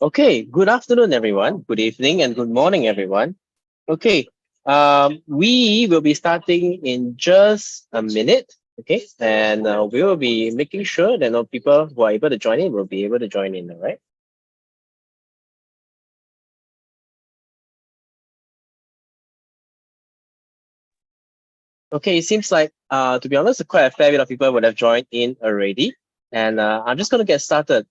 Okay, good afternoon, everyone. Good evening and good morning, everyone. Okay, we will be starting in just a minute. Okay, and we will be making sure that people who are able to join in will be able to join in. All right. Okay, it seems like, to be honest, quite a fair bit of people would have joined in already, and I'm just going to get started.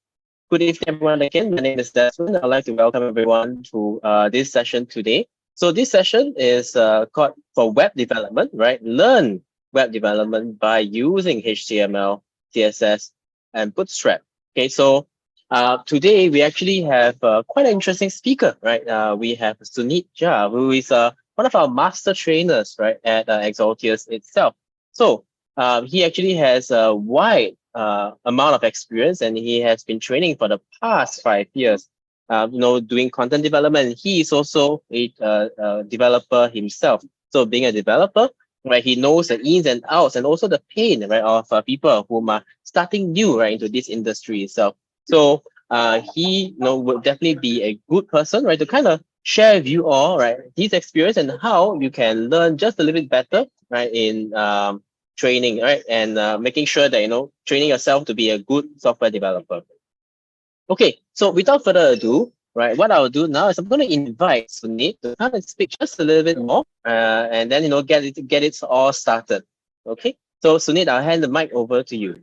Good evening, everyone. Again, my name is Desmond. I'd like to welcome everyone to this session today. So this session is called for web development, right? Learn web development by using HTML, CSS, and Bootstrap. Okay, so today we actually have quite an interesting speaker, right? We have Sunit Jha, who is one of our master trainers, right, at Exaltius itself. So he actually has a wide amount of experience, and he has been training for the past 5 years. Doing content development. He is also a developer himself. So being a developer, right, he knows the ins and outs and also the pain, right, of people who are starting new, right, into this industry itself. So he, will definitely be a good person, right, to kind of share with you all, right, his experience and how you can learn just a little bit better, right, in training, right, and making sure that training yourself to be a good software developer. Okay, so without further ado, right, what I'll do now is I'm going to invite Sunit to come and speak just a little bit more, and then get it all started. Okay, so Sunit, I'll hand the mic over to you.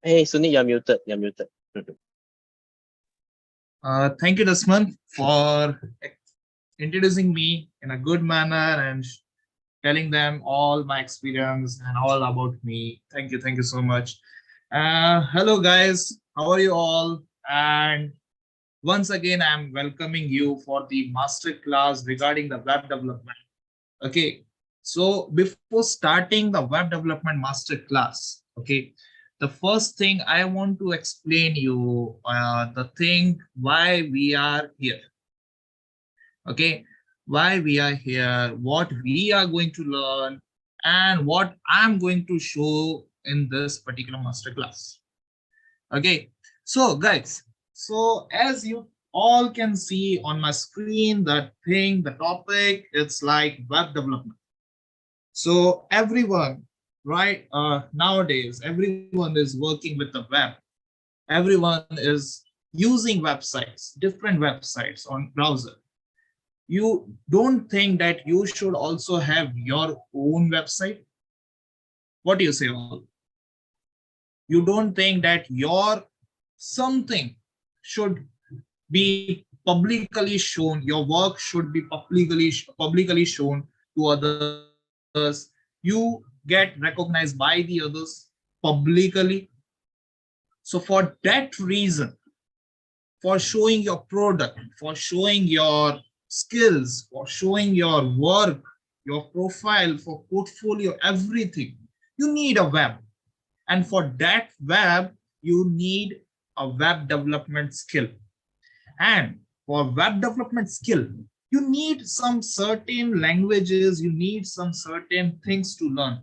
Hey, Sunit, you're muted. You're muted. Mhm. Thank you, Desmond, for introducing me in a good manner and telling them all my experience and all about me. Thank you so much. Hello, guys. How are you all? And once again, I'm welcoming you for the master class regarding the web development. Okay. So before starting the web development master class, okay, the first thing I want to explain you the thing why we are here. Okay, why we are here, what we are going to learn, and what I'm going to show in this particular masterclass. Okay, so guys, so as you all can see on my screen, that thing, the topic, it's like web development. So everyone, right, nowadays, everyone is working with the web. Everyone is using websites, different websites on browser. You don't think that you should also have your own website? What do you say all? You don't think that your something should be publicly shown, your work should be publicly shown to others, you get recognized by the others publicly. So for that reason, for showing your product, for showing your skills, for showing your work, your profile, for portfolio, everything, you need a web. And for that web, you need a web development skill. And for web development skill, you need some certain languages, you need some certain things to learn.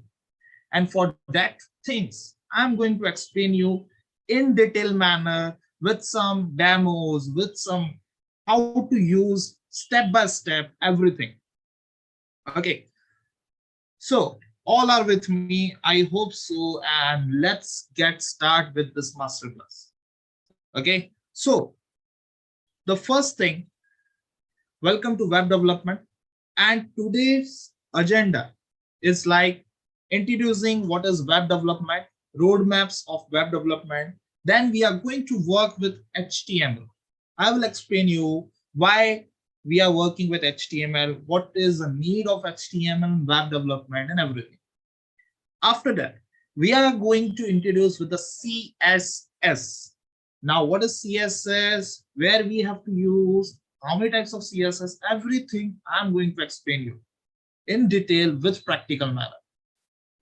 And for that things, I'm going to explain you in detailed manner with some demos, with some how to use step by step everything. Okay, so all are with me. I hope so. And let's get started with this masterclass. Okay, so the first thing, welcome to web development. And today's agenda is like introducing what is web development, roadmaps of web development. Then we are going to work with HTML. I will explain you why we are working with HTML, what is the need of HTML, web development, and everything. After that, we are going to introduce with the CSS. Now, what is CSS? Where we have to use? How many types of CSS? Everything I'm going to explain you in detail with practical manner.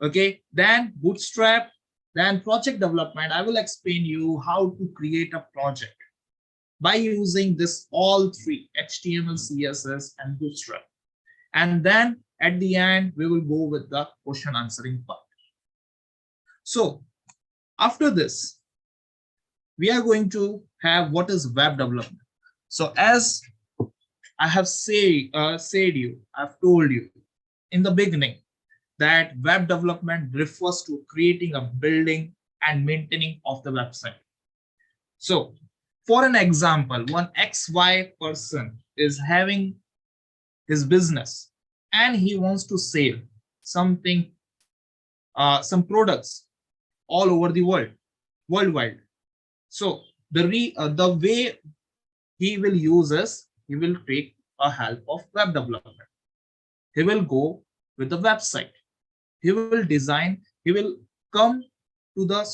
Okay, then Bootstrap, then project development. I will explain you how to create a project by using this all three: HTML, CSS, and Bootstrap. And then at the end, we will go with the question answering part. So after this, we are going to have what is web development. So as I have I've told you in the beginning that web development refers to creating a building and maintaining of the website. So for an example, one XY person is having his business and he wants to sell something, some products all over the worldwide. So the way he will use is he will take a help of web development. He will go with the website. He will design. He will come to the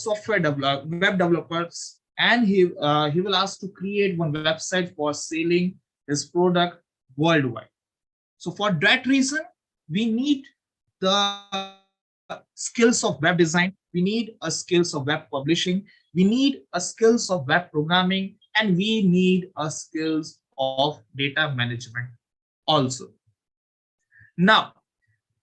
web developers, and he will ask to create one website for selling his product worldwide. So for that reason, we need the skills of web design. We need a skills of web publishing. We need a skills of web programming, and we need a skills of data management also. Now,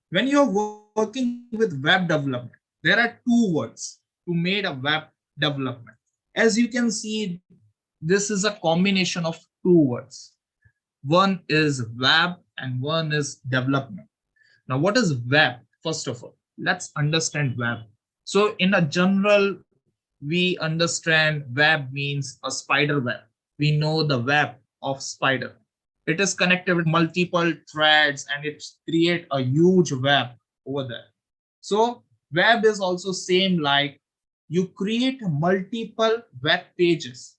when you're working with web development, there are two words to make a web development. As you can see, this is a combination of two words. One is web and one is development. Now, what is web? First of all, let's understand web. So in a general, we understand web means a spider web. We know the web of spider. It is connected with multiple threads and it creates a huge web over there. So web is also same like you create multiple web pages,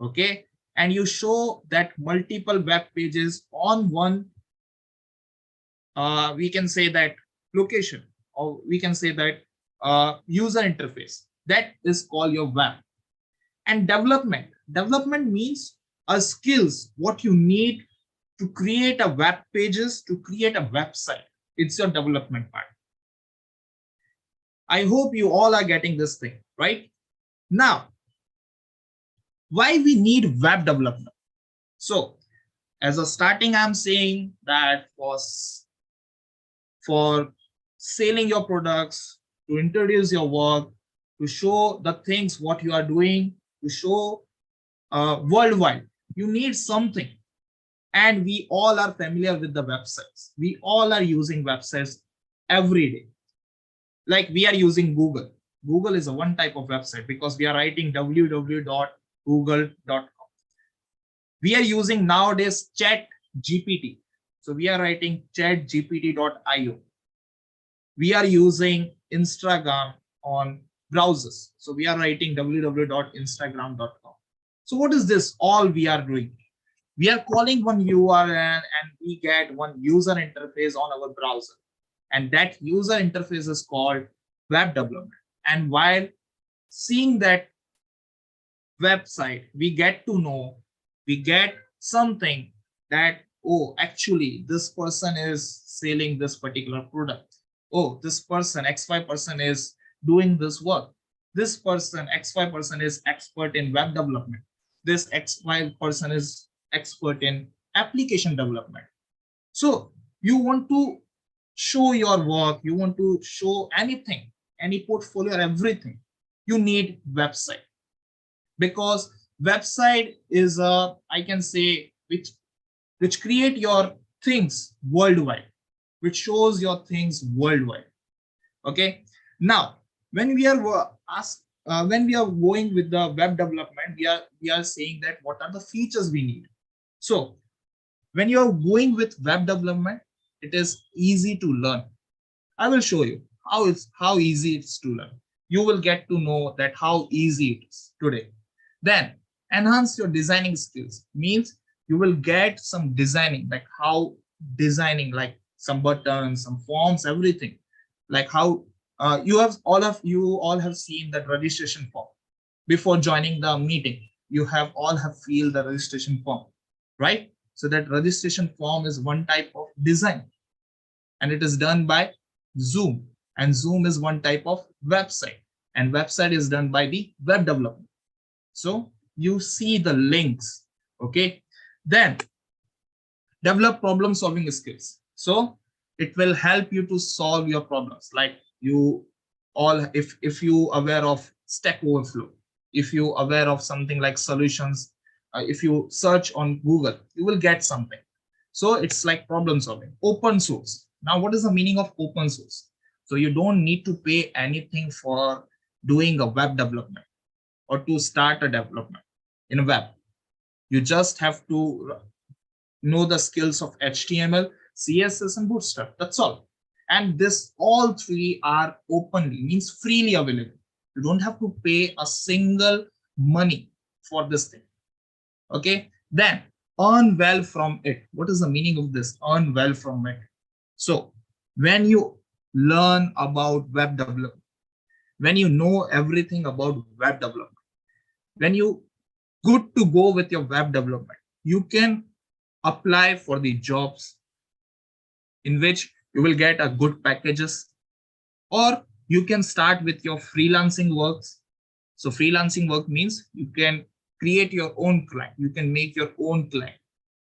okay, and you show that multiple web pages on one, we can say that location, or we can say that user interface. That is called your web. And development means a skills what you need to create a web pages, to create a website. It's your development part. I hope you all are getting this thing right now. Why we need web development? So as a starting, I'm saying that for selling your products, to introduce your work, to show the things what you are doing, to show worldwide, you need something. And we all are familiar with the websites. We all are using websites every day. Like we are using Google. Google is a one type of website because we are writing www.google.com. We are using nowadays Chat GPT. So we are writing chatgpt.io. We are using Instagram on browsers. So we are writing www.instagram.com. So what is this all we are doing? We are calling one URL and we get one user interface on our browser. And that user interface is called web development. And while seeing that website, we get to know, we get something that, oh, actually, this person is selling this particular product. Oh, this person, XY person is doing this work. This person, XY person is expert in web development. This XY person is expert in application development. So you want to show your work, you want to show anything, any portfolio, everything, you need website. Because website is a, I can say, which create your things worldwide, which shows your things worldwide. Okay. Now, when we are when we are going with the web development, we are saying that what are the features we need. So when you are going with web development, it is easy to learn. I will show you how easy it is to learn. You will get to know that how easy it is today. Then enhance your designing skills means you will get some designing, like how designing, like some buttons, some forms, everything. Like how you all have seen that registration form before joining the meeting. You have all have filled the registration form, right? So that registration form is one type of design, and it is done by Zoom. And Zoom is one type of website, and website is done by the web development. So you see the links, okay? Then develop problem solving skills. So it will help you to solve your problems. Like you all, if you aware of Stack Overflow, if you aware of something like solutions, if you search on Google, you will get something. So it's like problem solving. Open source. Now, what is the meaning of open source? So you don't need to pay anything for doing a web development or to start a development in a web. You just have to know the skills of HTML, CSS, and Bootstrap. That's all. And this all three are openly, means freely available. You don't have to pay a single money for this thing. Okay. Then earn well from it. What is the meaning of this? Earn well from it. So when you learn about web development, when you know everything about web development, when you good to go with your web development, you can apply for the jobs in which you will get a good packages, or you can start with your freelancing works. So freelancing work means you can create your own client, you can make your own client,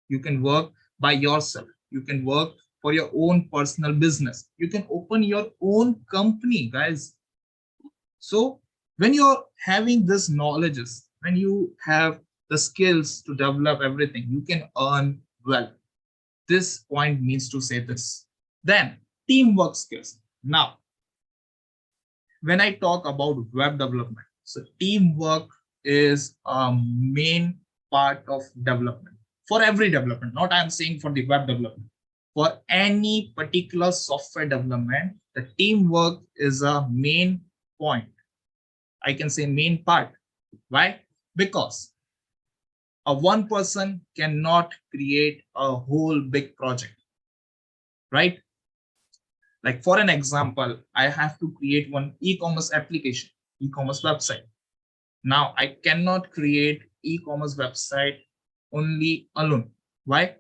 you can work by yourself, you can work for your own personal business, you can open your own company, guys. So when you're having this knowledges, when you have the skills to develop everything, you can earn well. This point means to say this. Then teamwork skills. Now, when I talk about web development, so teamwork is a main part of development for every development. Not I'm saying for the web development. For any particular software development, the teamwork is a main point. I can say main part. Why? Because a one person cannot create a whole big project, right? Like for an example, I have to create one e-commerce application, e-commerce website. Now I cannot create e-commerce website only alone. Why?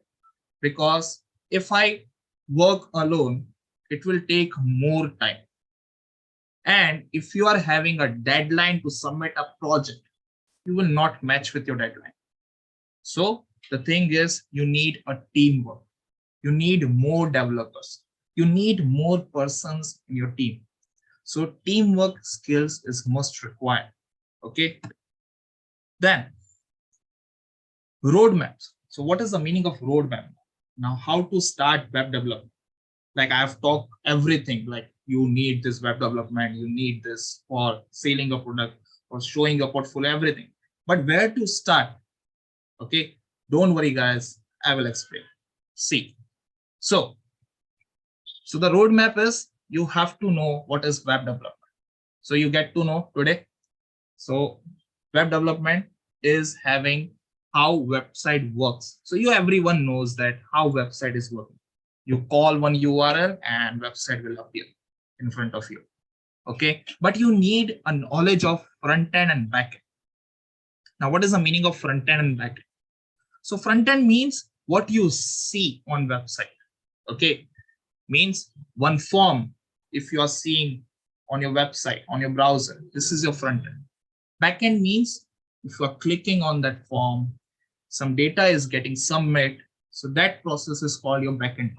Because if I work alone, it will take more time. And if you are having a deadline to submit a project, you will not match with your deadline. So the thing is, you need a teamwork. You need more developers. You need more persons in your team. So teamwork skills is must required. Okay. Then roadmaps. So what is the meaning of roadmap? Now, how to start web development? Like I have talked everything, like you need this web development, you need this for selling a product or showing a portfolio, everything. But where to start? Okay, don't worry, guys. I will explain. See, so the roadmap is you have to know what is web development. So you get to know today. So web development is having how website works. So everyone knows that how website is working. You call one URL and website will appear in front of you. Okay, but you need a knowledge of front end and back end. Now, what is the meaning of front end and back end? So front end means what you see on website. Okay, means one form. If you are seeing on your website, on your browser, this is your front end. Back end means if you are clicking on that form, some data is getting submitted. So that process is called your backend.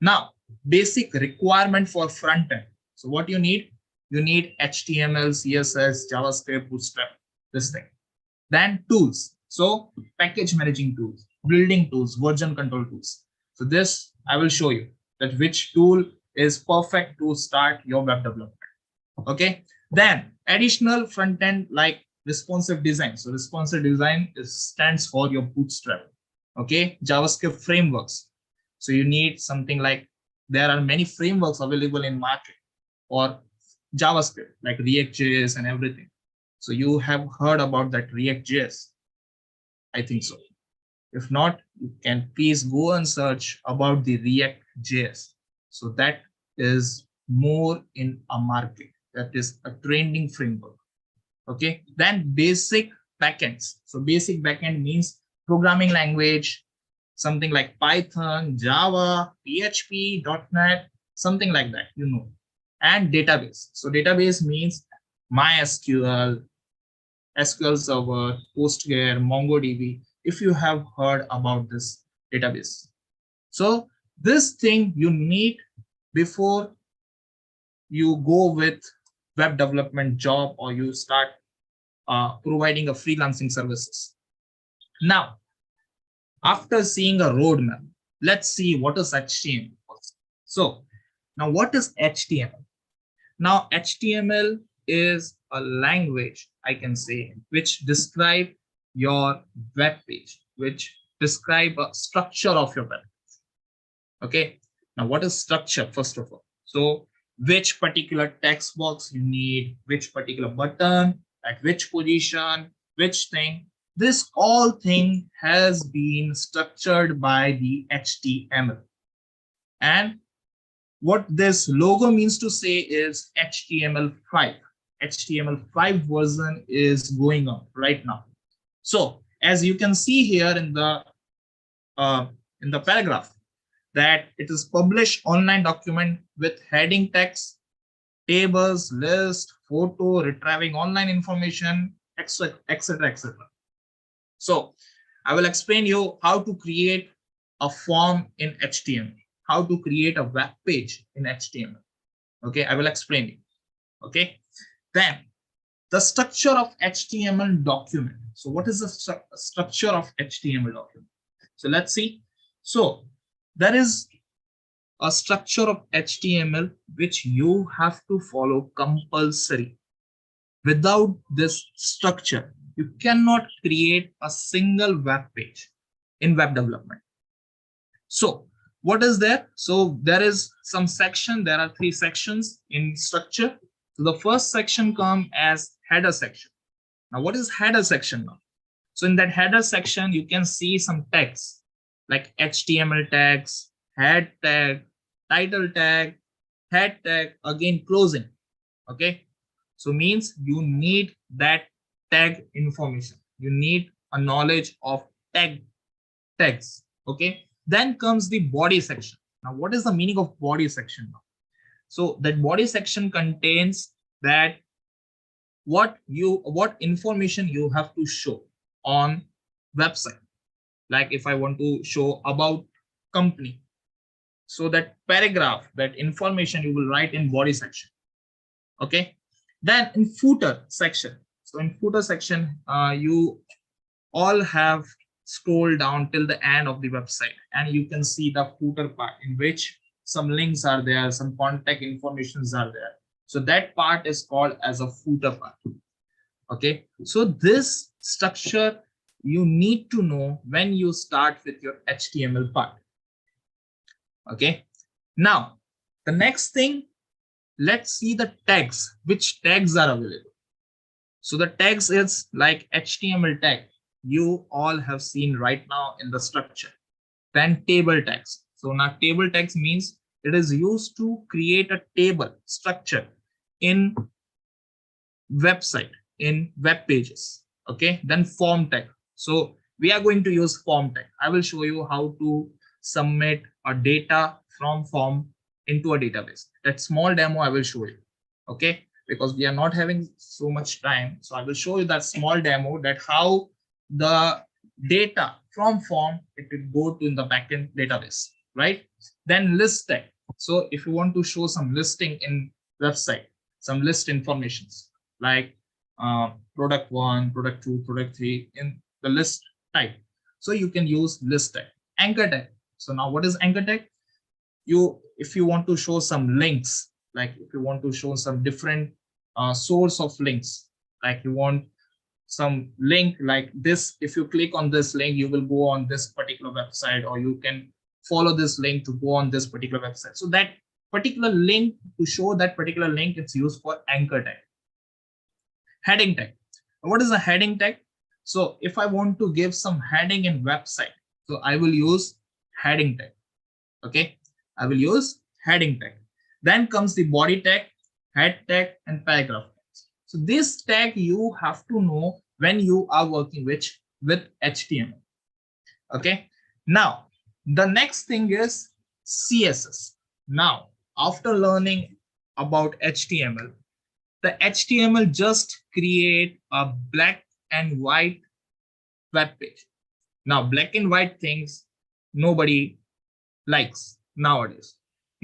Now, basic requirement for front end. So what you need HTML, CSS, JavaScript, Bootstrap, this thing. Then tools. So package managing tools, building tools, version control tools. So this I will show you that which tool is perfect to start your web development. Okay. Then additional front end like responsive design. So responsive design stands for your Bootstrap. Okay. JavaScript frameworks. So you need something like there are many frameworks available in market or JavaScript like React.js and everything. So you have heard about that React.js. I think so. If not, you can please go and search about the React.js. So that is more in a market. That is a trending framework. Okay. Then basic backends. So basic backend means programming language, something like Python, Java, PHP, .NET, something like that, you know. And database. So database means MySQL, SQL Server, Postgre, MongoDB, if you have heard about this database. So this thing you need before you go with web development job or you start providing a freelancing services. Now, after seeing a roadmap, let's see what is HTML. So now what is HTML? Now HTML is a language, I can say, which describe your web page, which describe a structure of your web page. Okay. Now what is structure first of all? So which particular text box you need, which particular button, at which position, which thing. This all thing has been structured by the HTML. And what this logo means to say is HTML5. HTML5 version is going on right now. So as you can see here in the paragraph, that it is published online document with heading text, tables, list, photo, retrieving online information, etc., etc., etc. So I will explain you how to create a form in HTML, how to create a web page in HTML. Okay, I will explain you. Okay, then the structure of HTML document. So what is the structure of HTML document? So let's see. So there is a structure of HTML which you have to follow compulsory. Without this structure, you cannot create a single web page in web development. So what is there? So there is some section. There are 3 sections in structure. So the first section comes as header section. Now what is header section now? So in that header section, you can see some tags like HTML tags, head tag, title tag, head tag, again closing. Okay, so means you need that tag information. You need a knowledge of tags. Okay, then comes the body section. Now what is the meaning of body section now? So that body section contains that what information you have to show on website. Like if I want to show about company, so that paragraph, that information you will write in body section. Okay, then in footer section. So in footer section, you all have scrolled down till the end of the website, and you can see the footer part in which some links are there, some contact informations are there. So that part is called as a footer part. Okay, so this structure you need to know when you start with your HTML part. Okay, now the next thing, let's see the tags, which tags are available. So the tags is like HTML tag, you all have seen right now in the structure. Then table tags. So now table tags means it is used to create a table structure in website, in web pages. Okay, then form tag. So we are going to use form tag. I will show you how to submit a data from form into a database. That small demo I will show you. Okay, because we are not having so much time, so I will show you that small demo, that how the data from form it will go to in the backend database, right? Then list tag. So if you want to show some listing in website, some list informations like product 1, product 2, product 3 in the list type. So you can use list tag. Anchor tag. So now what is anchor tag? If you want to show some links, like if you want to show some different source of links, like you want some link like this, if you click on this link, you will go on this particular website, or you can follow this link to go on this particular website. So that particular link, to show that particular link, it's used for anchor tag. Heading tag. What is a heading tag? So if I want to give some heading in website, so I will use heading tag. Okay, I will use heading tag. Then comes the body tag, head tag, and paragraph tags. So this tag you have to know when you are working with HTML. Okay, now the next thing is CSS. Now after learning about HTML, the HTML just create a black and white web page. Now black and white things nobody likes nowadays.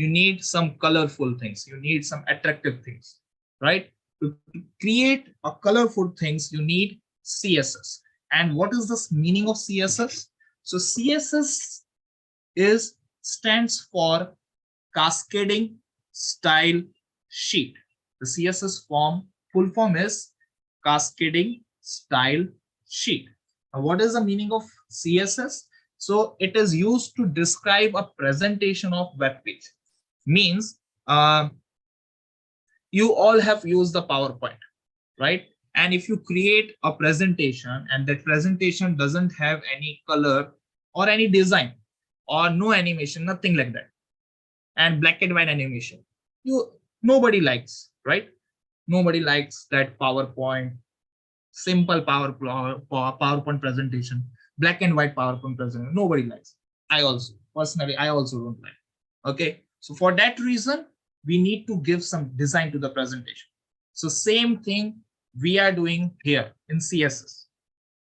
you need some colorful things, you need some attractive things, right? To create a colorful things, you need CSS. And what is this meaning of CSS? So CSS is stands for cascading style sheet. The CSS full form is cascading style sheet. Now, what is the meaning of CSS? So it is used to describe a presentation of web page. Means you all have used the PowerPoint, right? And if you create a presentation and that presentation doesn't have any color or any design or no animation, nothing like that, and black and white animation, nobody likes, right? Nobody likes that PowerPoint, simple PowerPoint presentation, black and white PowerPoint presentation. Nobody likes. I also personally, I also don't like. Okay, so for that reason, we need to give some design to the presentation. So same thing we are doing here in CSS.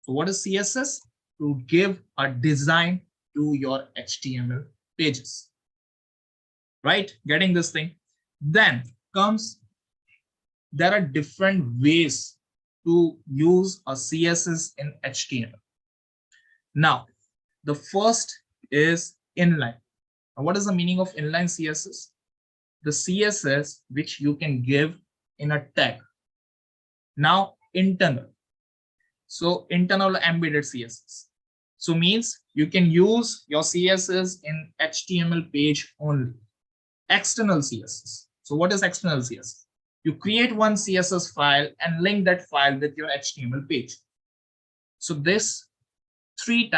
So what is CSS? To give a design to your HTML pages, right? Getting this thing. Then comes, there are different ways to use a CSS in HTML. Now, the first is inline. Now, what is the meaning of inline CSS? The CSS which you can give in a tag. Now, internal. So internal embedded CSS. So means you can use your CSS in HTML page only. External CSS. So what is external CSS? You create one CSS file and link that file with your HTML page. So this three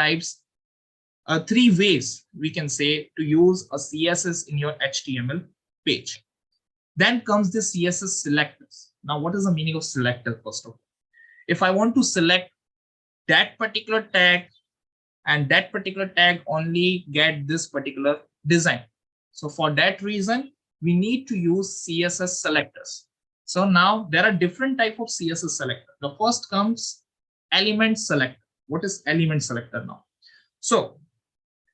ways we can say to use a CSS in your HTML page. Then comes the CSS selectors. Now, what is the meaning of selector first of all? If I want to select that particular tag and that particular tag only get this particular design. So for that reason, we need to use CSS selectors. So now there are different type of CSS selector. The first comes element selector. What is element selector now? So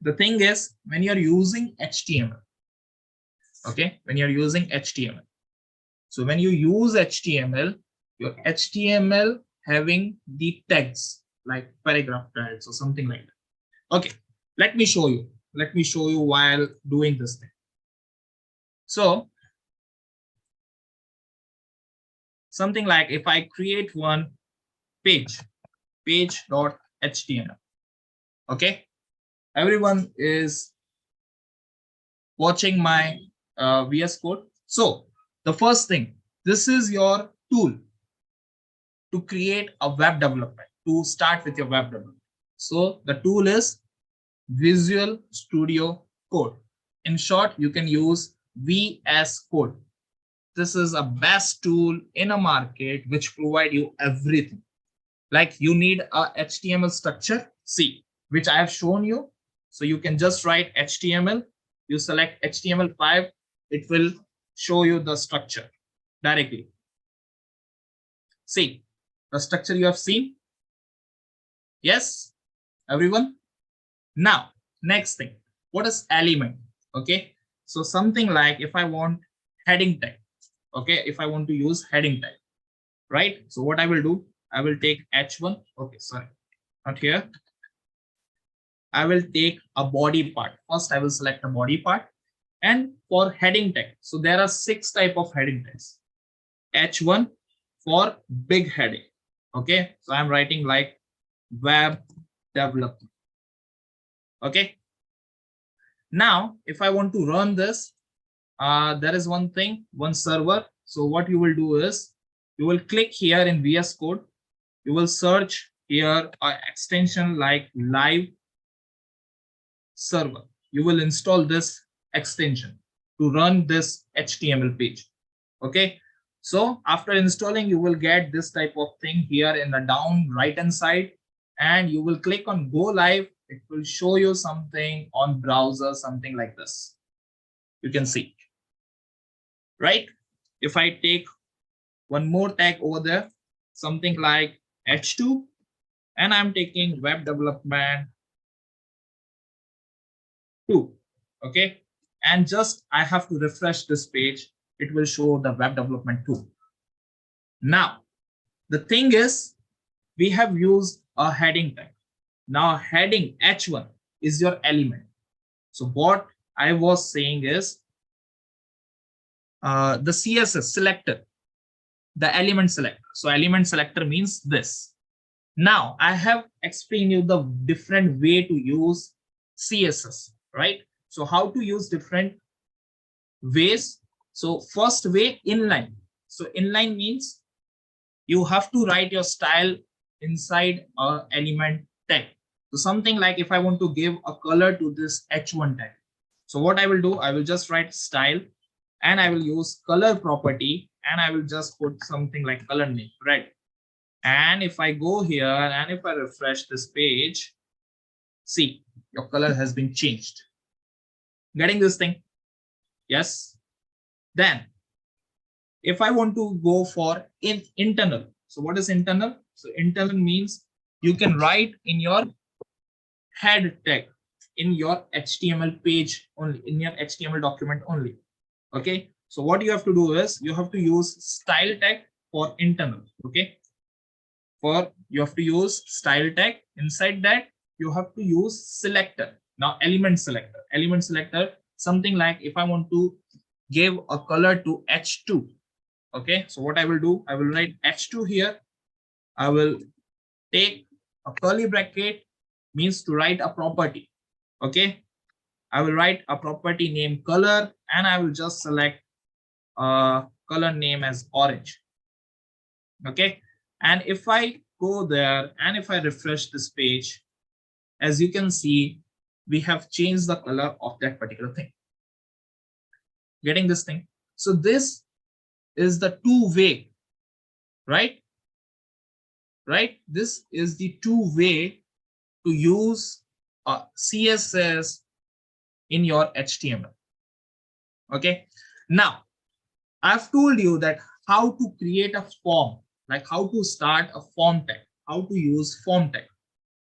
the thing is, when you're using HTML, okay, when you're using HTML. So when you use HTML, your HTML having the tags like paragraph tags or something like that. Okay, let me show you. Let me show you while doing this thing. So something like if I create one page.html, okay, everyone is watching my VS Code. So the first thing, this is your tool to create a web development, to start with your web development. So the tool is Visual Studio Code. In short, you can use VS Code. This is a best tool in a market which provide you everything. Like you need a HTML structure, see, which I have shown you. So you can just write HTML, you select HTML5, it will show you the structure directly. See, the structure you have seen? Yes, everyone? Now, next thing, what is element? Okay, so something like if I want heading tag, okay, if I want to use heading tag, right? So what I will do, I will take H1, okay, sorry, not here. I will take a body part. First, I will select a body part. And for heading tag, so there are 6 types of heading tags. H1 for big heading. Okay, so I'm writing like web development. Okay. Now, if I want to run this, there is one thing, one server. So what you will do is you will click here in VS Code. You will search here an extension like live server. You will install this extension to run this HTML page. Okay. So after installing, you will get this type of thing here in the down right hand side, and you will click on go live. It will show you something on browser, something like this. You can see, right? If I take one more tag over there, something like H2, and I'm taking web development 2. Okay. and just I have to refresh this page. It will show the web development tool. Now, the thing is, we have used a heading tag. Now, heading H1 is your element. So what I was saying is the CSS selector, the element selector. So element selector means this. Now, I have explained you the different way to use CSS, right? So how to use different ways. So first way, inline. So inline means you have to write your style inside a element tag. So something like if I want to give a color to this H1 tag. So what I will do, I will just write style and I will use color property and I will just put something like color name, red. And if I go here and if I refresh this page, see, your color has been changed. Getting this thing? Yes. Then if I want to go for internal, so what is internal? So internal means you can write in your head tag in your HTML page only, in your HTML document only. Okay. So what you have to do is you have to use style tag for internal. Okay. For you have to use style tag. Inside that you have to use selector. Now element selector, something like if I want to give a color to H2. Okay, so what I will do, I will write H2 here. I will take a curly bracket, means to write a property. Okay, I will write a property name color and I will just select a color name as orange. Okay, and if I go there and if I refresh this page, as you can see, we have changed the color of that particular thing. Getting this thing? So this is the two-way, right? Right? This is the two-way to use CSS in your HTML. Okay. Now, I've told you that how to create a form, like how to start a form tag, how to use form tag.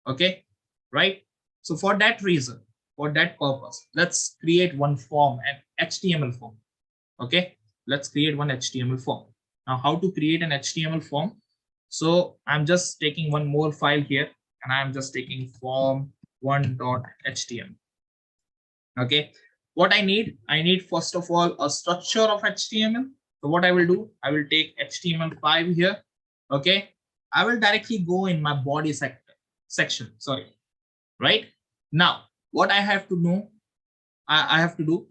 Okay. Right. So for that reason, for that purpose, let's create one form, an HTML form. Okay. Let's create one HTML form. Now, how to create an HTML form? So I'm just taking one more file here and I'm just taking form1.html. Okay. What I need first of all a structure of HTML. So what I will do, I will take HTML5 here. Okay. I will directly go in my body section. Sorry. Right now, what I have to know, I have to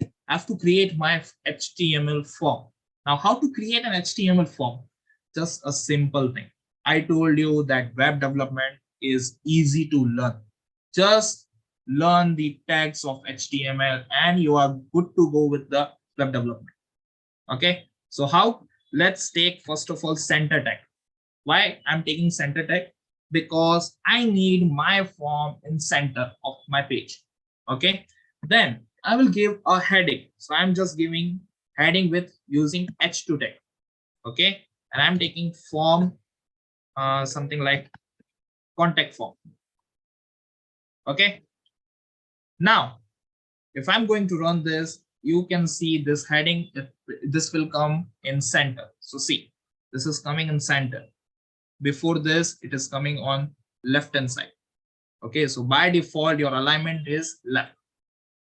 create my HTML form. Now, how to create an HTML form? Just a simple thing. I told you that web development is easy to learn. Just learn the tags of HTML and you are good to go with the web development. Okay. So how? Let's take first of all center tag. Why I'm taking center tag? Because I need my form in center of my page. Okay. Then I will give a heading. So I'm just giving heading with using H2 tag. Okay. And I'm taking form something like contact form. Okay. Now, if I'm going to run this, you can see this heading, this will come in center. So see, this is coming in center. Before this, it is coming on left hand side. Okay, so by default, your alignment is left.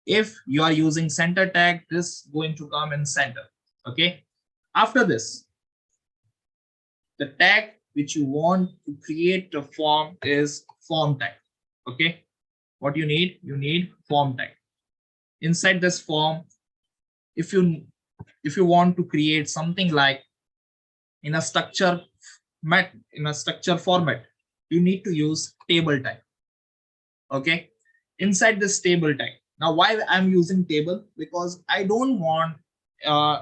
If you are using center tag, this is going to come in center. Okay, after this, the tag which you want to create the form is form tag. Okay, what you need form tag. Inside this form, if you want to create something like in a structure format, you need to use table tag. Okay, inside this table tag. Now, why I'm using table? Because I don't want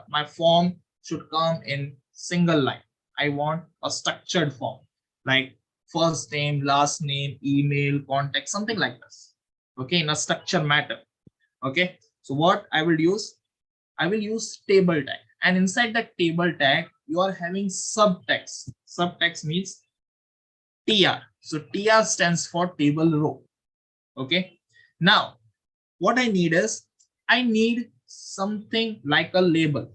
my form should come in single line. I want a structured form like first name, last name, email, contact, something like this. Okay, in a structure matter. Okay, so what I will use? I will use table tag, and inside that table tag, you are having subtext. Subtext means TR. So TR stands for table row. Okay. Now, what I need is I need something like a label,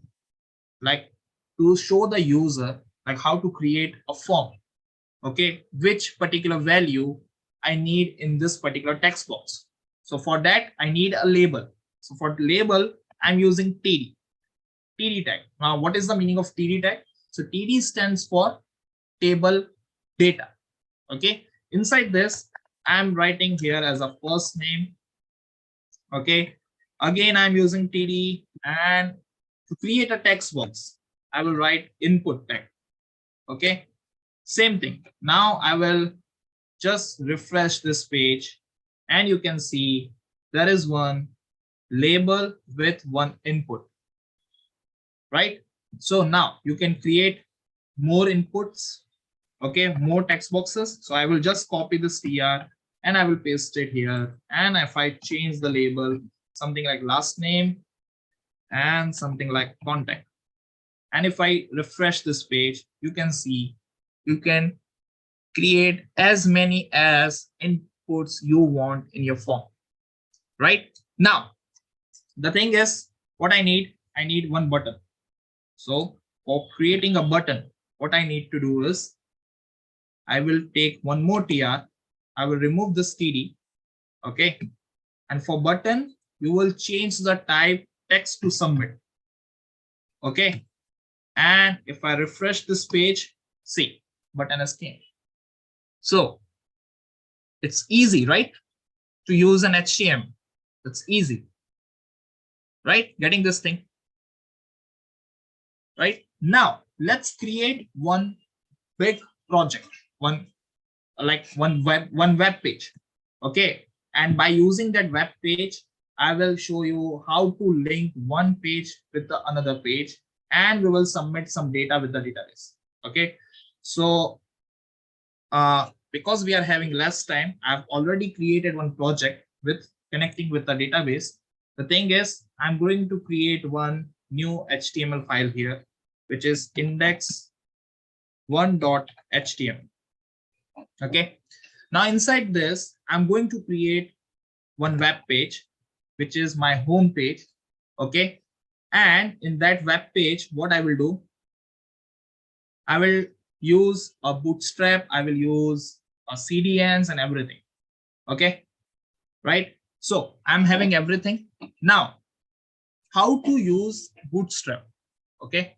like to show the user like how to create a form. Okay, which particular value I need in this particular text box. So for that, I need a label. So for label, I'm using TD tag. Now, what is the meaning of TD tag? So TD stands for table data. Okay, inside this, I'm writing here as a first name. Okay, again, I'm using TD, and to create a text box, I will write input tag. Okay, same thing. Now I will just refresh this page, and you can see there is one label with one input, right? So now you can create more inputs, okay, more text boxes. So I will just copy this TR and I will paste it here. And if I change the label, something like last name and something like contact, and if I refresh this page, you can see you can create as many as inputs you want in your form, right? Now, the thing is, what I need one button. So for creating a button, what I need to do is I will take one more TR. I will remove this TD. Okay. And for button, you will change the type text to submit. Okay. And if I refresh this page, see, button has came. So it's easy, right? To use an HTML. It's easy, right? Getting this thing. Right now, let's create one big project, one web page. Okay, and by using that web page, I will show you how to link one page with the another page, and we will submit some data with the database. Okay, so because we are having less time, I've already created one project with connecting with the database. The thing is, I'm going to create one new HTML file here, which is index1.html. Okay. Now inside this, I'm going to create one web page, which is my home page. Okay. And in that web page, what I will do, I will use a bootstrap, I will use a CDNs and everything. Okay. Right. So I'm having everything. Now, how to use bootstrap? Okay.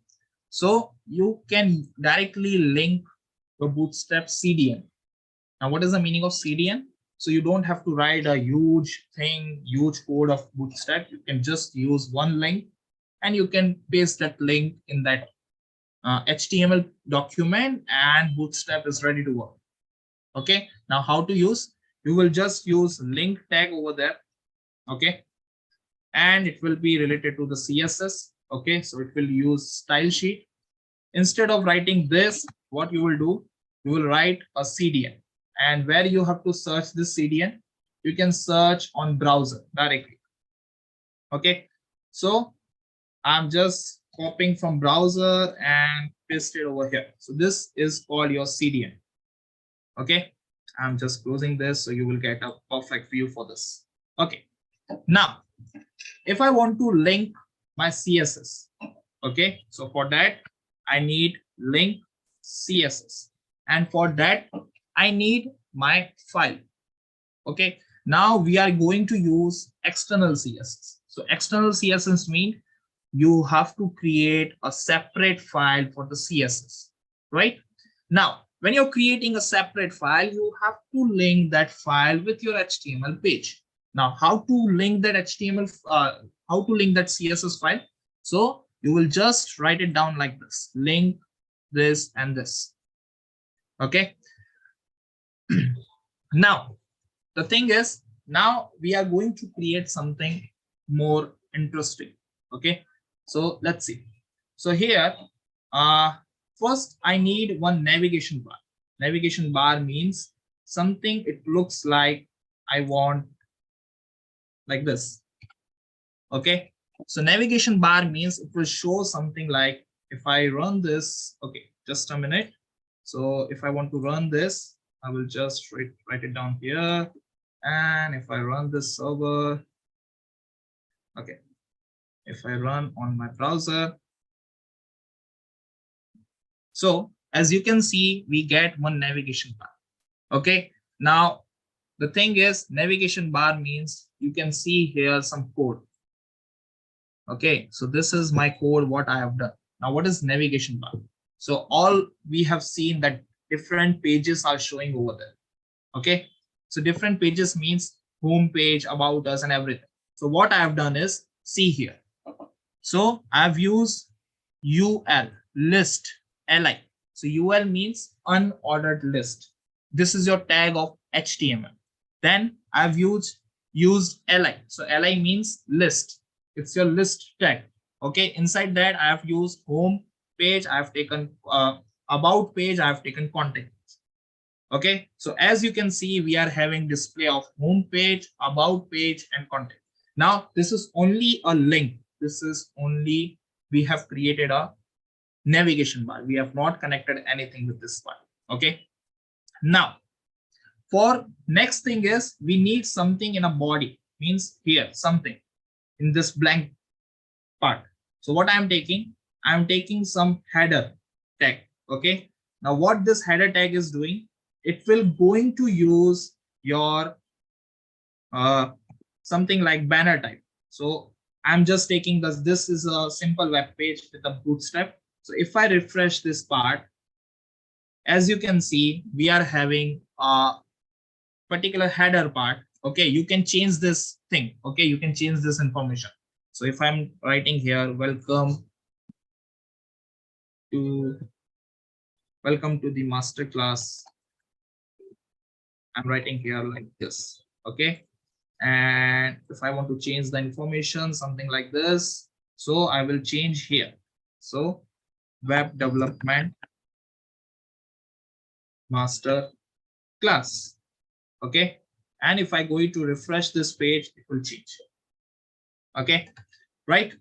So you can directly link the bootstrap CDN. Now, what is the meaning of CDN? So you don't have to write a huge thing, huge code of bootstrap. You can just use one link and you can paste that link in that HTML document, and bootstrap is ready to work. Okay. Now, how to use? You will just use link tag over there. Okay. And it will be related to the CSS. Okay. So it will use style sheet. Instead of writing this, what you will do, you will write a CDN. And where you have to search this CDN, you can search on browser directly. Okay. So I'm just copying from browser and paste it over here. So this is called your CDN. Okay. I'm just closing this so you will get a perfect view for this. Okay. Now, if I want to link my CSS, okay. So for that, I need link CSS. And for that, I need my file. Okay. Now we are going to use external CSS. So external CSS means you have to create a separate file for the CSS, right? Now, when you're creating a separate file, you have to link that file with your HTML page. Now, how to link that how to link that CSS file? So you will just write it down like this: link this and this. Okay. Now, the thing is, now we are going to create something more interesting. Okay. So let's see. So here, first I need one navigation bar. Navigation bar means something it looks like I want like this. Okay. So navigation bar means it will show something like, if I run this, okay, just a minute. So if I want to run this, I will just write it down here. And if I run this server, okay. If I run on my browser, so as you can see, we get one navigation bar. Okay, now the thing is, navigation bar means you can see here some code. Okay, so this is my code, what I have done. Now, what is navigation bar? So all we have seen that different pages are showing over there. Okay, so different pages means home page, about us, and everything. So what I have done is, see here. So I've used UL, list, li. So UL means unordered list. This is your tag of HTML. Then I've used li. So li means list. It's your list tag. Okay, inside that I have used home page. I have taken about page. I have taken content. Okay, so as you can see, we are having display of home page, about page, and content. Now this is only a link. This is only, we have created a navigation bar. We have not connected anything with this part. Okay, now for next thing is, we need something in a body, means here something in this blank part. So what I'm taking some header tag. Okay, now what this header tag is doing, it will going to use your something like banner type. So I'm just taking this is a simple web page with a bootstrap. So if I refresh this part, as you can see, we are having a particular header part. Okay, you can change this thing. Okay, you can change this information. So if I'm writing here, welcome to the master class, I'm writing here like this. Okay, and if I want to change the information, something like this, so I will change here. So web development master class. Okay, and if I go to refresh this page, it will change. Okay, right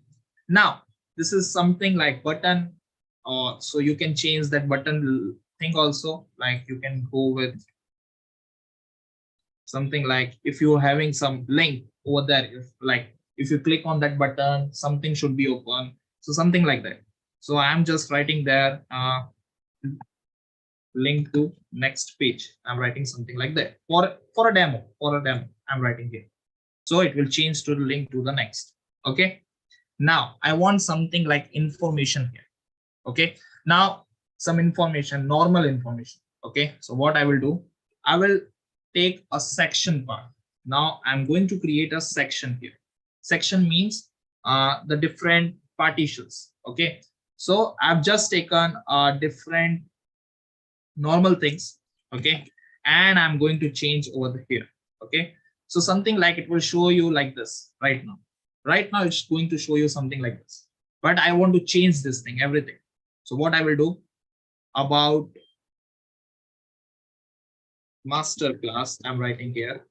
now this is something like button, or so you can change that button thing also. Like you can go with something like, if you're having some link over there, if you click on that button, something should be open. So something like that. So I'm just writing there link to next page. I'm writing something like that for a demo. I'm writing here. So it will change to the link to the next. Okay, now I want something like information here. Okay, now some information, normal information. Okay, so what I will do, I will take a section part. Now I'm going to create a section here. Section means the different partitions. Okay, so I've just taken different normal things. Okay, and I'm going to change over here. Okay, so something like it will show you like this right now. Right now it's going to show you something like this, but I want to change this thing, everything. So what I will do, about master class, I'm writing here.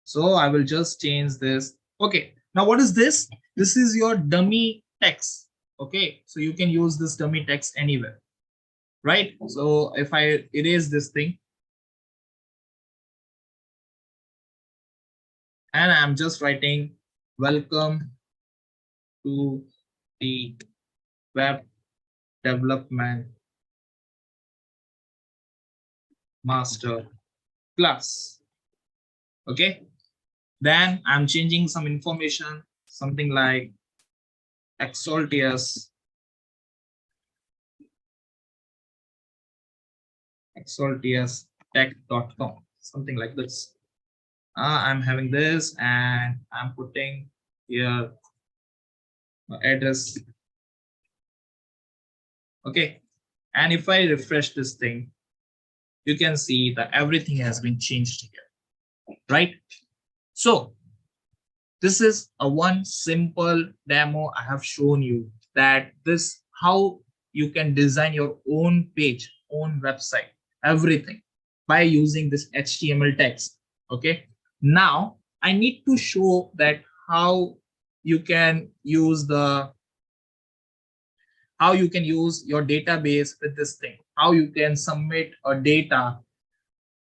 So I will just change this. Okay, now what is this? This is your dummy text. Okay, so you can use this dummy text anywhere, right? So if I erase this thing, and I'm just writing welcome to the web development master class. Okay, then I'm changing some information, something like exaltius tech.com, something like this. I'm having this, and I'm putting here address. Okay, and if I refresh this thing, you can see that everything has been changed here, right? So this is a one simple demo I have shown you, that this how you can design your own page, own website, everything by using this HTML text. Okay, now I need to show that how you can use your database with this thing, how you can submit a data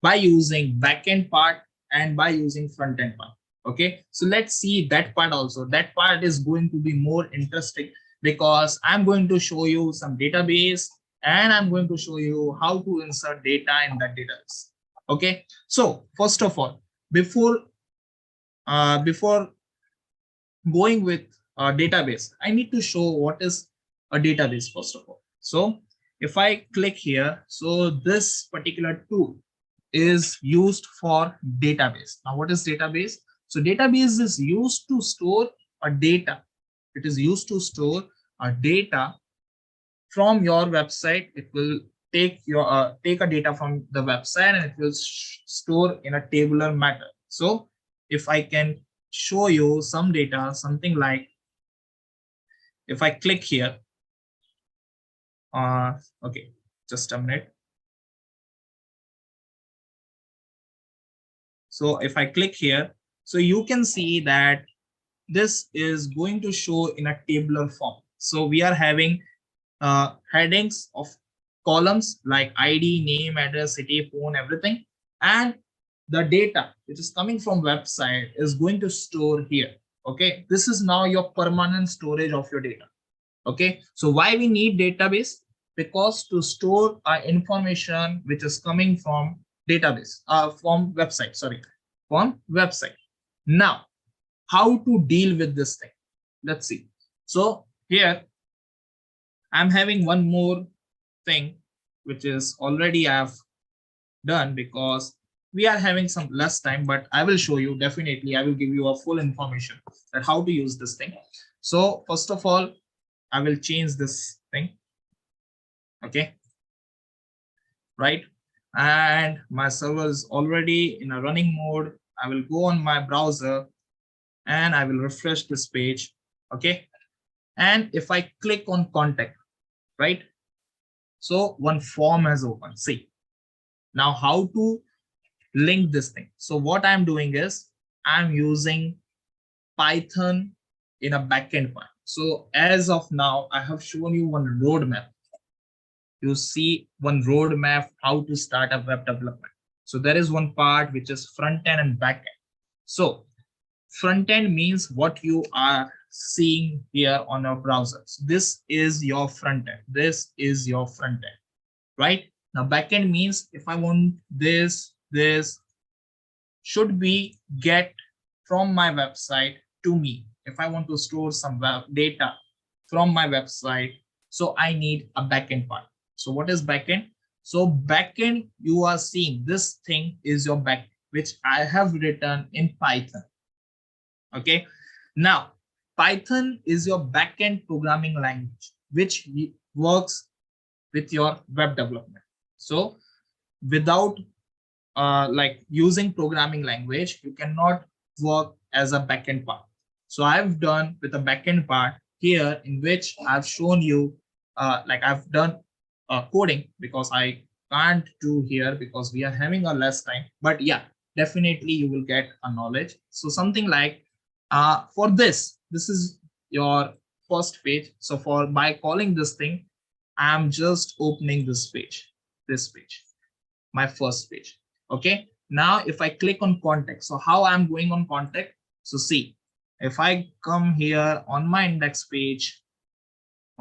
by using backend part and by using front end part. Okay, so let's see that part also. That part is going to be more interesting because I'm going to show you some database and I'm going to show you how to insert data in that database. Okay, so first of all, before going with a database, I need to show what is a database first of all. So if I click here, so this particular tool is used for database. Now, what is database? So database is used to store a data. It is used to store a data from your website. It will take a data from the website and it will store in a tabular matter. So if I can show you some data, something like if I click here, okay, just a minute. So if I click here, so you can see that this is going to show in a tabular form. So we are having headings of columns like ID, name, address, city, phone, everything. And the data which is coming from website is going to store here. Okay, this is now your permanent storage of your data. Okay, so why we need database? Because to store our information which is coming from database, from website, sorry, from website. Now, how to deal with this thing? Let's see. So here I'm having one more thing which is already I've done because we are having some less time, but I will show you definitely. I will give you a full information that how to use this thing. So first of all, I will change this thing. Okay, right, and my server is already in a running mode. I will go on my browser and I will refresh this page. Okay, and if I click on contact, right, so one form has opened. See now how to link this thing. So what I'm doing is I'm using Python in a backend part. So as of now, I have shown you one roadmap. You see one roadmap how to start a web development. So there is one part which is front end and back end. So front end means what you are seeing here on your browser. So this is your front end. This is your front end, right? Now backend means if I want this should be get from my website to me. If I want to store some web data from my website, so I need a backend part. So what is backend? So backend, you are seeing this thing is your backend, which I have written in Python. Okay. Now, Python is your backend programming language, which works with your web development. So without like using programming language, you cannot work as a backend part. So I've done with a backend part here in which I've shown you like I've done coding because I can't do here because we are having a less time. But yeah, definitely you will get a knowledge. So something like for this is your first page. So for by calling this thing, I'm just opening this page, my first page. Okay, now if I click on contact, so how I'm going on contact? So see, if I come here on my index page,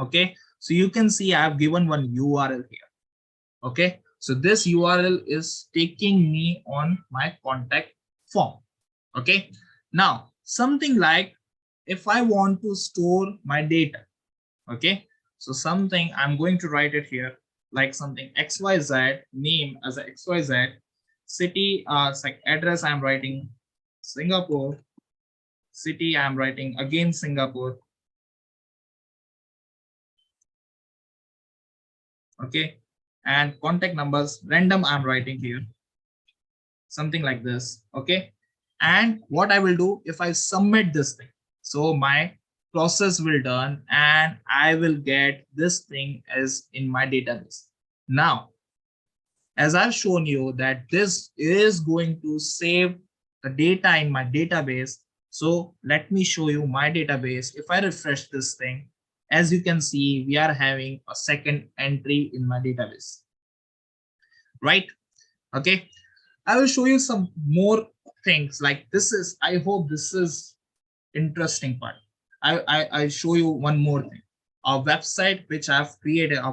okay, so you can see I've given one URL here. Okay, so this URL is taking me on my contact form. Okay, now something like if I want to store my data, okay, so something I'm going to write it here like something XYZ, name as a XYZ, city, like address I'm writing Singapore, city I'm writing again Singapore. Okay, and contact numbers random I'm writing here, something like this. Okay, and what I will do if I submit this thing, so my process will done and I will get this thing as in my database. Now as I've shown you that this is going to save the data in my database. So let me show you my database. If I refresh this thing, as you can see, we are having a second entry in my database, right? Okay, I will show you some more things like this is, I hope this is interesting part. I show you one more thing. A website which I've created, a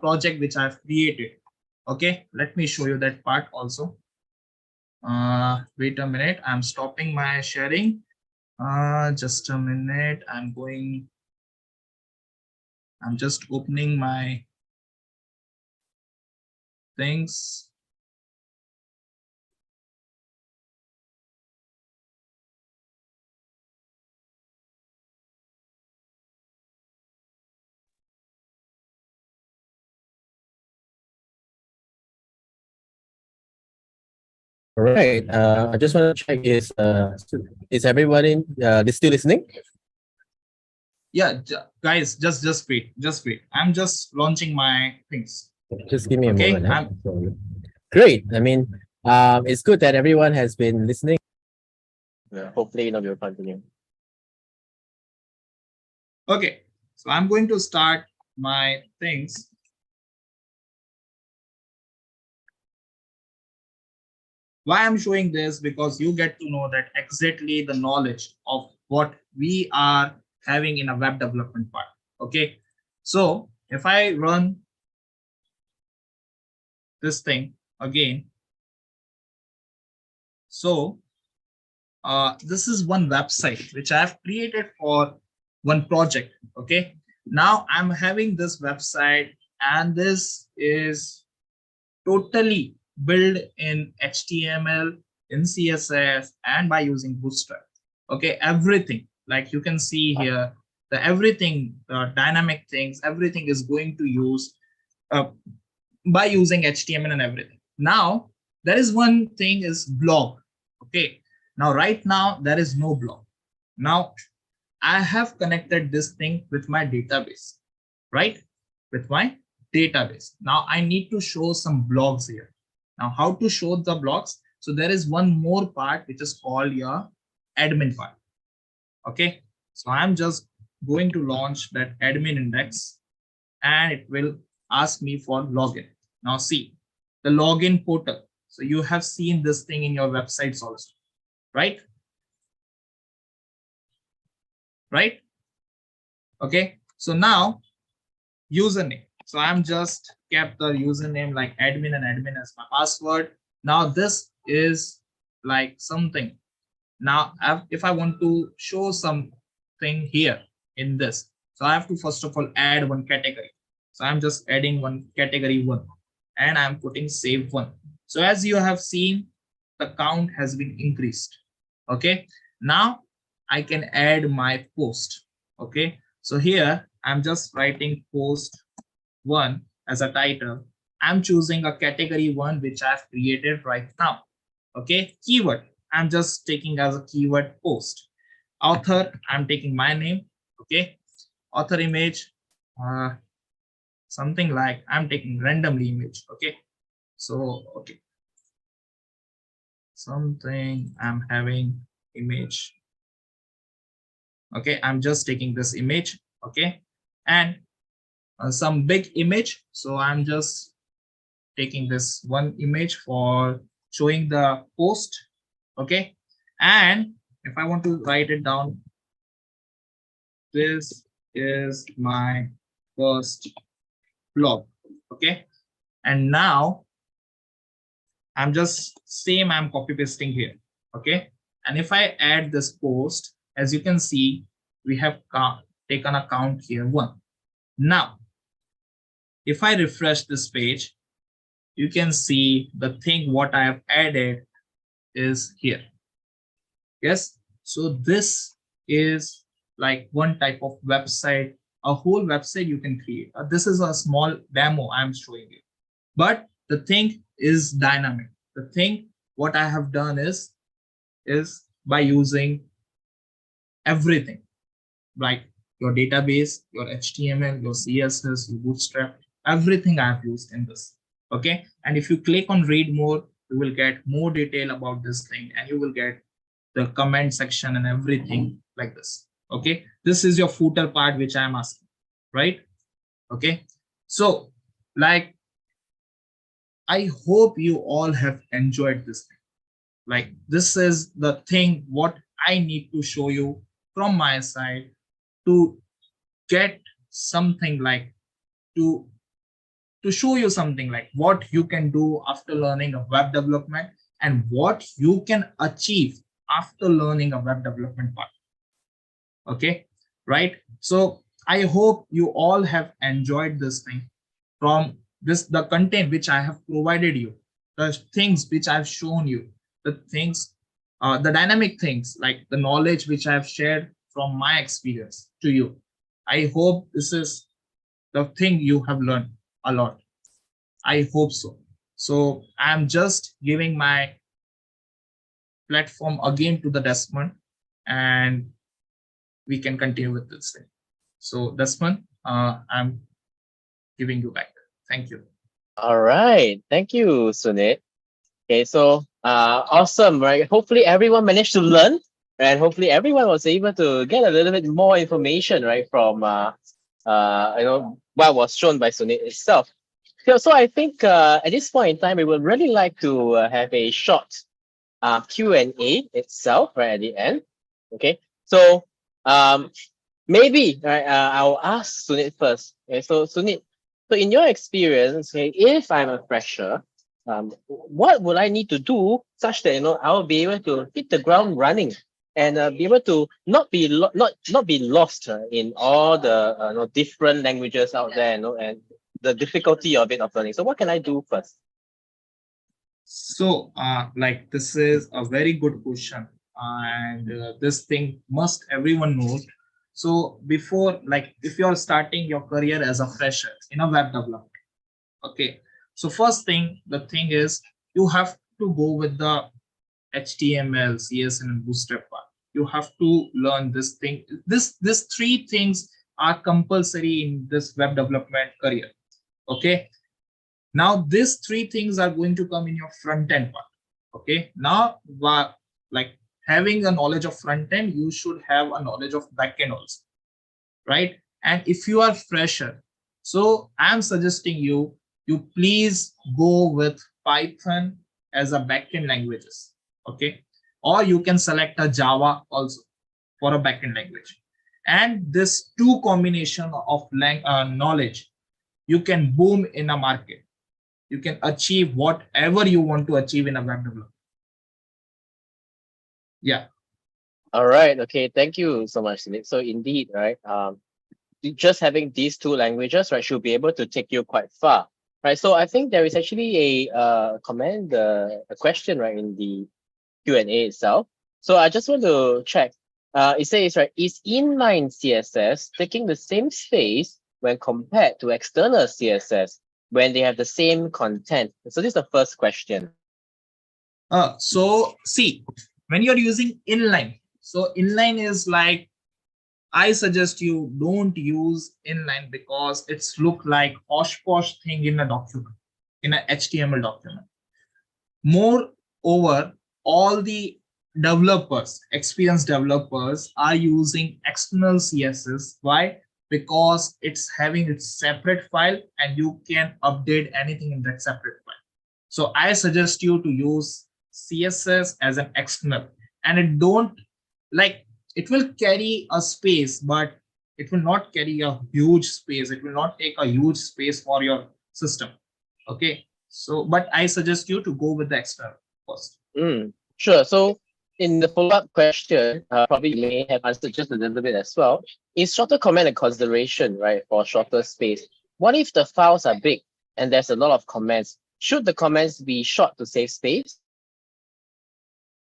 project which I've created. Okay, let me show you that part also. Wait a minute, I'm stopping my sharing. Just a minute, I'm just opening my things. All right. I just want to check is everybody still listening? Yeah, guys, just wait, I'm just launching my things. Just give me a Okay, moment. Great. I mean, it's good that everyone has been listening. Yeah, hopefully, we'll continue. Okay, so I'm going to start my things. Why I'm showing this? Because you get to know that exactly the knowledge of what we are having in a web development part. Okay, so if I run this thing again, so this is one website which I have created for one project. Okay, now I'm having this website, and this is totally built in HTML, in CSS, and by using Bootstrap. Okay, everything, like you can see here, the everything, the dynamic things, everything is going to use by using HTML and everything. Now there is one thing is blog. Okay, now right now there is no blog. Now I have connected this thing with my database, right? With my database. Now I need to show some blogs here. Now how to show the blogs? So there is one more part which is called your admin part. Okay, so I'm just going to launch that admin index, and it will ask me for login. Now see the login portal. So you have seen this thing in your websites also, right? Right? Okay, so now username. So I'm just kept the username like admin and admin as my password. Now this is like something. Now if I want to show something here in this, so I have to first of all add one category. So I'm just adding one category 1, and I'm putting save 1. So as you have seen, the count has been increased. Okay, now I can add my post. Okay, so here I'm just writing post 1 as a title. I'm choosing a category 1 which I've created right now. Okay, keyword, I'm just taking as a keyword post. Author, I'm taking my name. Okay, author image, something like I'm taking randomly image. Okay, so okay, something I'm having image. Okay, I'm just taking this image. Okay, and some big image. So I'm just taking this one image for showing the post. Okay, and if I want to write it down, this is my first blog. Okay, and now I'm just same, I'm copy pasting here. Okay, and if I add this post, as you can see, we have taken a count here 1. Now if I refresh this page, you can see the thing what I have added is here. Yes, so this is like one type of website, a whole website you can create. This is a small demo I'm showing you, but the thing is dynamic. The thing what I have done is by using everything, like your database, your HTML, your CSS, your Bootstrap, everything I have used in this. Okay, and if you click on read more, you will get more detail about this thing, and you will get the comment section and everything like this. Okay, this is your footer part which I'm asking, right? Okay, so like I hope you all have enjoyed this thing. like this is the thing what I need to show you from my side to get something like to show you something like what you can do after learning a web development and what you can achieve after learning a web development part. Okay, right? So I hope you all have enjoyed this thing from this, the content which I have provided you, the things which I've shown you, the things, the dynamic things like the knowledge which I have shared from my experience to you. I hope this is the thing you have learned a lot. I hope so. So I'm just giving my platform again to the Desmond, and we can continue with this thing. So Desmond, I'm giving you back. Thank you. All right. Thank you, Sunit. Okay, so awesome, right? Hopefully everyone managed to learn, and hopefully everyone was able to get a little bit more information, right, from what was shown by Sunit itself. So I think at this point in time, we would really like to have a short Q&A itself, right, at the end. Okay, so maybe right, I'll ask Sunit first. Okay, so Sunit, so in your experience, okay, if I'm a fresher, what would I need to do such that I'll be able to hit the ground running and be able to not be not be lost in all the different languages out there, and the difficulty of learning. So what can I do first? So, like this is a very good question, and this thing must everyone know. So, before, like, if you are starting your career as a fresher in a web development, okay. So, first thing, the thing is you have to go with the HTML, CSS, and Bootstrap part. You have to learn this thing. This three things are compulsory in this web development career. Okay. Now these three things are going to come in your front end part. Okay. Now, like having a knowledge of front end, you should have a knowledge of back end also, right? And if you are fresher, so I'm suggesting you please go with Python as a backend languages. Okay, or you can select a Java also for a backend language. And this two combination of knowledge, you can boom in a market. You can achieve whatever you want to achieve in a web development. Yeah. All right. Okay. Thank you so much, Sunit. So indeed, right, just having these two languages, right, should be able to take you quite far, right? So I think there is actually a comment, a question, right, in the Q&A itself. So I just want to check. It says, right, is inline CSS taking the same space when compared to external CSS when they have the same content? So this is the first question. So see, when you're using inline, so inline is like, I suggest you don't use inline because it's look like posh thing in a document, in an HTML document. Moreover, all the developers, experienced developers, are using external CSS. Why? Because it's having its separate file and you can update anything in that separate file. So I suggest you to use CSS as an external, and it don't like, it will carry a space, but it will not carry a huge space. It will not take a huge space for your system. Okay. So, but I suggest you to go with the external first. Sure. So in the follow-up question, probably you may have answered just a little bit as well. Is shorter comment a consideration, right, for shorter space? What if the files are big and there's a lot of comments? Should the comments be short to save space?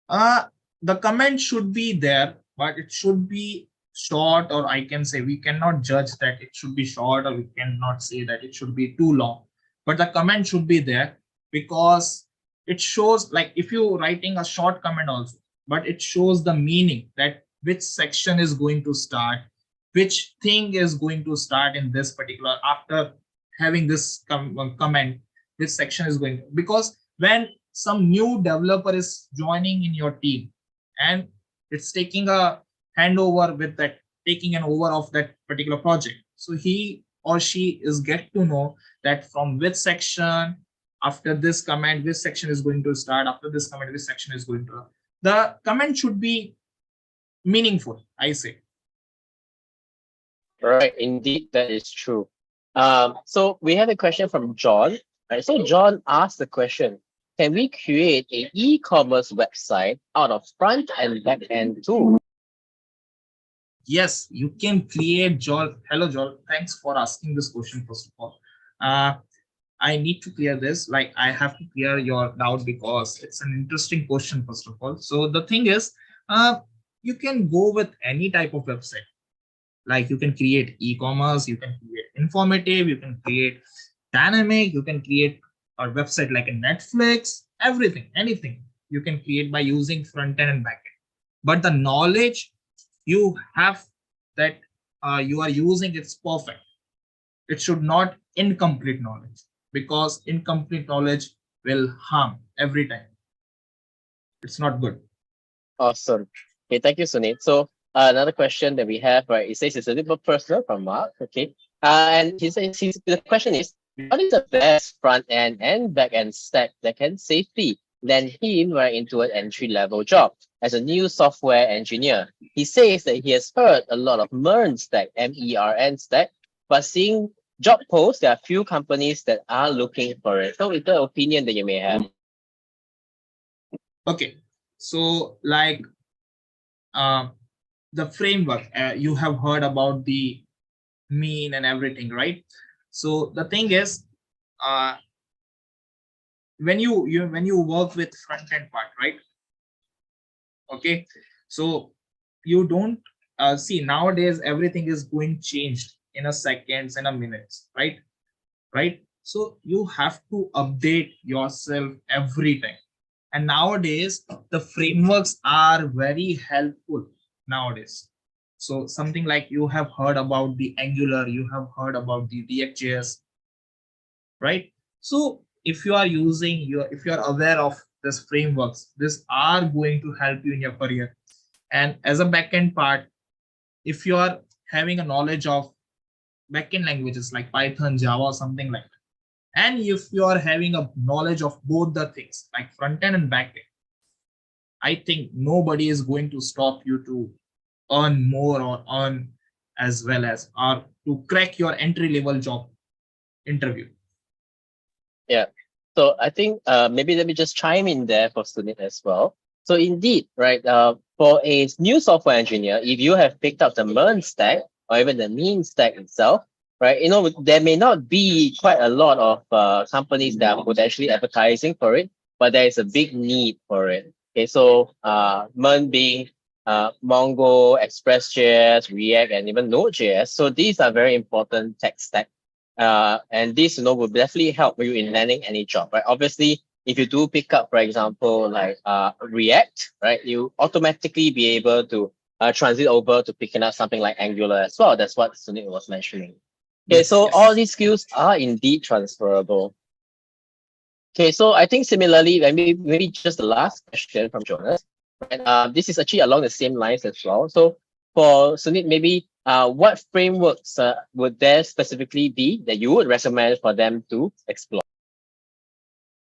The comment should be there, but it should be short, or I can say we cannot judge that it should be short, or we cannot say that it should be too long. But the comment should be there because it shows, like if you're writing a short comment also, but it shows the meaning that which section is going to start, which thing is going to start in this particular, after having this comment, which section is going to, because when some new developer is joining in your team and it's taking a handover with that, taking an over of that particular project, so he or she is get to know that from which section after this comment, this section is going to start. After this comment, this section is going to. The comment should be meaningful, I say. Right, indeed, that is true. So we have a question from John. Right, so John asked the question: can we create an e-commerce website out of front and back end too? Yes, you can create. Joel. Hello, Joel. Thanks for asking this question. First of all, I need to clear this. Like, I have to clear your doubt because it's an interesting question. First of all, so the thing is, you can go with any type of website. Like, you can create e-commerce, you can create informative, you can create dynamic, you can create a website like a Netflix, everything, anything you can create by using front end and back end. But the knowledge you have that you are using, it's perfect. It should not incomplete knowledge, because incomplete knowledge will harm every time. It's not good. Awesome. Okay, thank you, Sunit. So another question that we have, right? It says it's a little bit personal from Mark. Okay, and he says the question is, what is the best front end and back end stack that can safely land him right into an entry level job as a new software engineer? He says that he has heard a lot of MERN stack, MERN stack, but seeing job posts, there are few companies that are looking for it. So, is the opinion that you may have? Okay, so like the framework, you have heard about the mean and everything, right? So the thing is, when you work with front end part, right? Okay, so you don't see, nowadays everything is going changed in a seconds and a minutes, right? So you have to update yourself every time. And nowadays the frameworks are very helpful nowadays. So something like, you have heard about the Angular, you have heard about the React.js, right? So if you are using if you are aware of this frameworks, this are going to help you in your career. And as a backend part, if you are having a knowledge of backend languages like Python, Java, or something like that, and if you are having a knowledge of both the things like front end and back end, I think nobody is going to stop you to earn more or earn as well as, or to crack your entry level job interview. Yeah. So I think maybe let me just chime in there for Sunit as well. So indeed, right, for a new software engineer, if you have picked up the MERN stack or even the mean stack itself, right, there may not be quite a lot of companies that are potentially advertising for it, but there is a big need for it. Okay, so MERN being Mongo, Express.js, React, and even Node.js. So these are very important tech stack. And this, will definitely help you in landing any job, right? Obviously, if you do pick up, for example, like React, right, you automatically be able to transit over to picking up something like Angular as well. That's what Sunit was mentioning. Okay, Yes, so yes. all these skills are indeed transferable. Okay, so I think similarly, maybe just the last question from Jonas. Right? This is actually along the same lines as well. So for Sunit, maybe what frameworks would there specifically be that you would recommend for them to explore?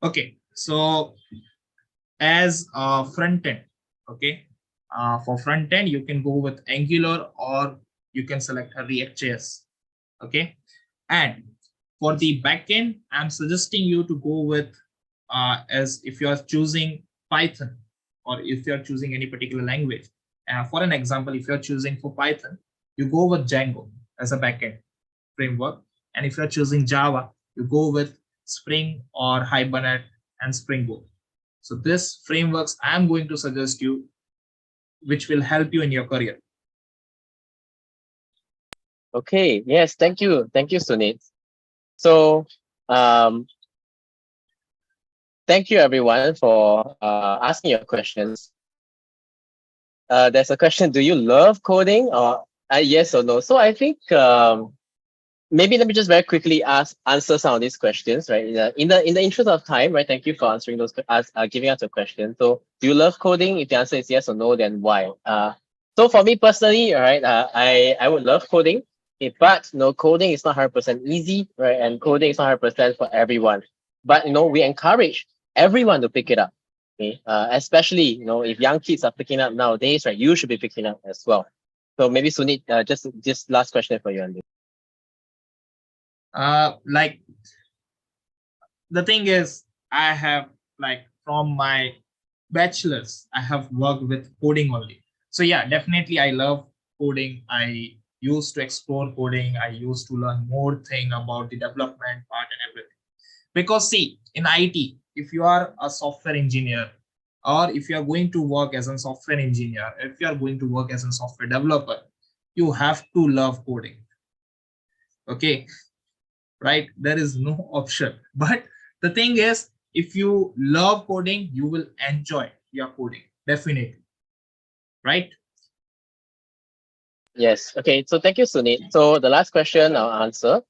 Okay, so as a front end, okay, for front end you can go with Angular, or you can select a React.js, okay. And for the back end, I'm suggesting you to go with as if you are choosing Python, or if you are choosing any particular language. For an example, if you are choosing for Python, you go with Django as a backend framework. And if you're choosing Java, you go with Spring or Hibernate and Spring Boot. So this frameworks I'm going to suggest you, which will help you in your career. Okay, yes, thank you, Sunit. So thank you everyone for asking your questions. There's a question: do you love coding, or yes or no? So I think maybe let me just very quickly answer some of these questions, right? In the interest of time, right? Thank you for answering those, giving us a question. So, do you love coding? If the answer is yes or no, then why? So for me personally, right, I would love coding, but no, coding is not 100% easy, right? And coding is not 100% for everyone. but we encourage everyone to pick it up. Okay, especially if young kids are picking up nowadays, right? You should be picking up as well. So maybe Sunit, just last question for you on this. Like the thing is, I have like from my bachelor's, I have worked with coding only. So yeah, definitely I love coding. I used to explore coding. I used to learn more thing about the development part and everything. Because see, in IT, if you are a software engineer, or if you are going to work as a software engineer, if you are going to work as a software developer, you have to love coding. Okay, right? There is no option. But the thing is, if you love coding, you will enjoy your coding, definitely, right? Yes. Okay. So thank you, Sunit. So the last question I'll answer.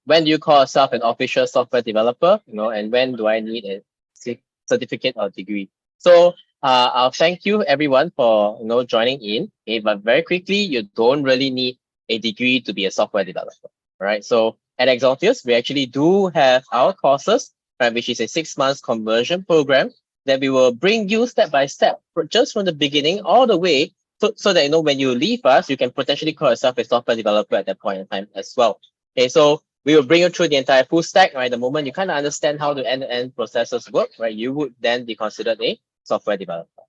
When do you call yourself an official software developer? And when do I need a certificate or degree? So I'll thank you everyone for joining in. Okay, but very quickly, you don't really need a degree to be a software developer. All right. So at Exaltius, we actually do have our courses, right, which is a 6 months conversion program that we will bring you step by step, just from the beginning all the way, so that when you leave us, you can potentially call yourself a software developer at that point in time as well. Okay, so we will bring you through the entire full stack, right? The moment you kind of understand how the end-to-end processes work, right, you would then be considered a software developer.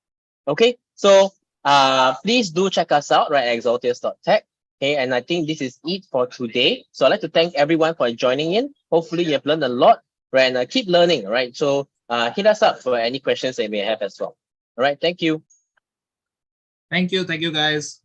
Okay, so please do check us out, right, at exaltius.tech. Okay, and I think this is it for today. So I'd like to thank everyone for joining in. Hopefully you have learned a lot, right? And keep learning, right? So hit us up for any questions that you may have as well. All right, thank you. Thank you guys.